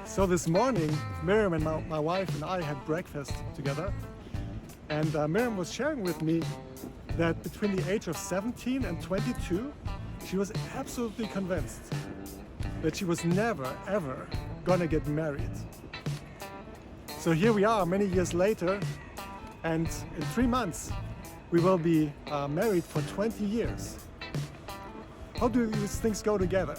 So this morning, Miriam and my wife and I had breakfast together, and Miriam was sharing with me that between the age of 17 and 22, she was absolutely convinced that she was never, ever gonna get married. So here we are many years later, and in 3 months, we will be married for 20 years. How do these things go together?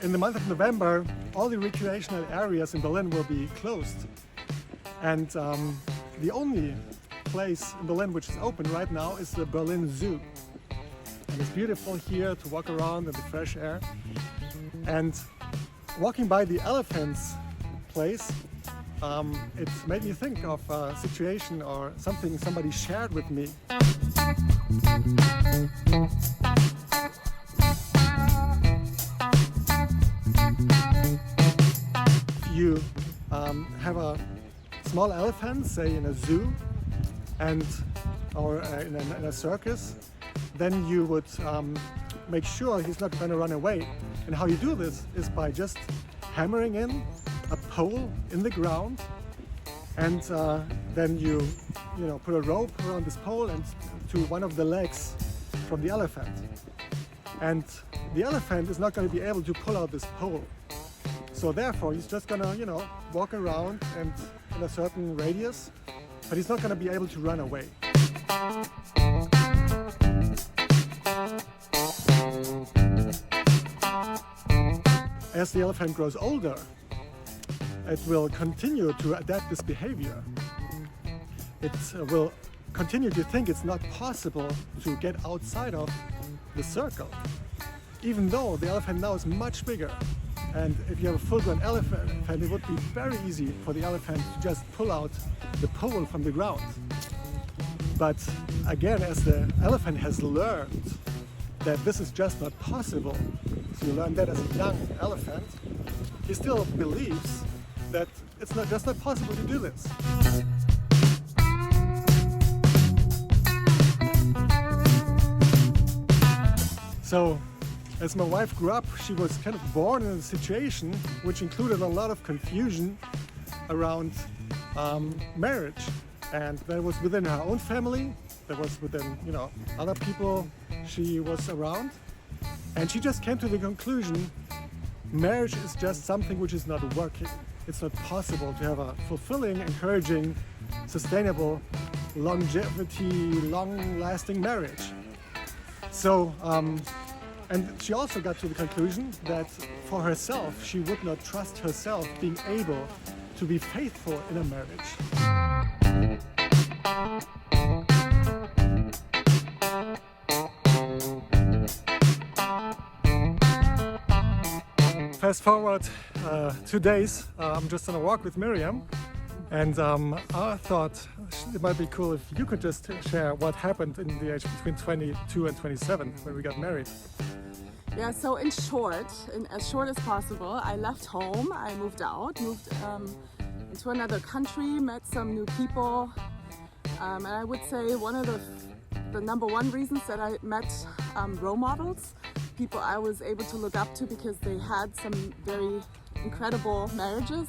In the month of November, all the recreational areas in Berlin will be closed. And the only place in Berlin which is open right now is the Berlin Zoo. And it's beautiful here to walk around in the fresh air. And walking by the elephants place, it made me think of a situation or something somebody shared with me. You have a small elephant, say in a zoo, or in a circus, then you would make sure he's not going to run away. And how you do this is by just hammering in a pole in the ground, and then you put a rope around this pole and to one of the legs from the elephant. And the elephant is not going to be able to pull out this pole. So therefore, he's just gonna, walk around and in a certain radius, but he's not gonna be able to run away. As the elephant grows older, it will continue to adapt this behavior. It will continue to think it's not possible to get outside of the circle, even though the elephant now is much bigger. And if you have a full-grown elephant, it would be very easy for the elephant to just pull out the pole from the ground. But again, as the elephant has learned that this is just not possible, so you learn that as a young elephant, he still believes that it's just not possible to do this. So, as my wife grew up, she was kind of born in a situation which included a lot of confusion around marriage. And that was within her own family, that was within, other people she was around. And she just came to the conclusion, marriage is just something which is not working. It's not possible to have a fulfilling, encouraging, sustainable, long-lasting marriage. So, and she also got to the conclusion that for herself, she would not trust herself being able to be faithful in a marriage. Fast forward 2 days, I'm just on a walk with Miriam, and I thought it might be cool if you could just share what happened in the age between 22 and 27 when we got married. Yeah, so in short, as short as possible, I left home, I moved into another country, met some new people, and I would say one of the number one reasons that I met role models, people I was able to look up to because they had some very incredible marriages.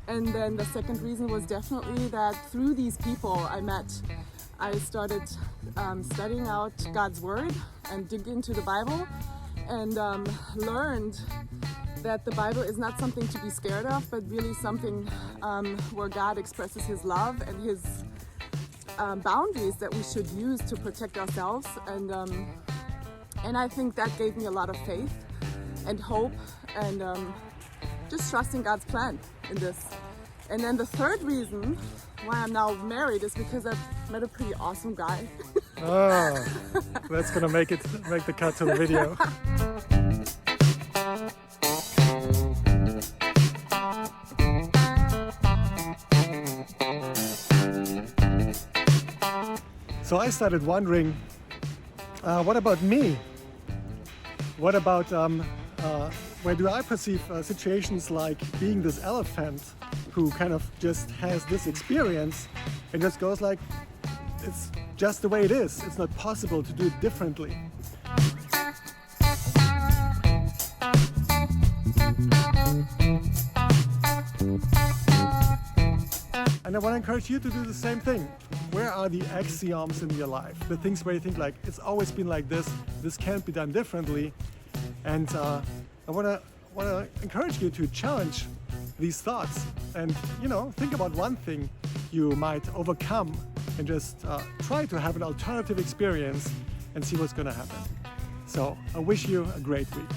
And then the second reason was definitely that through these people I met, I started studying out God's Word and dig into the Bible, and learned that the Bible is not something to be scared of, but really something where God expresses His love and His boundaries that we should use to protect ourselves. And I think that gave me a lot of faith and hope and just trusting God's plan in this. And then the third reason why I'm now married is because I've met a pretty awesome guy. Oh, that's gonna make the cut to the video. So I started wondering, what about me? What about where do I perceive situations like being this elephant who kind of just has this experience and just goes like, it's just the way it is. It's not possible to do it differently. And I want to encourage you to do the same thing. Where are the axioms in your life? The things where you think like, it's always been like this can't be done differently. And I want to encourage you to challenge these thoughts and, think about one thing you might overcome and just try to have an alternative experience and see what's going to happen. So I wish you a great week.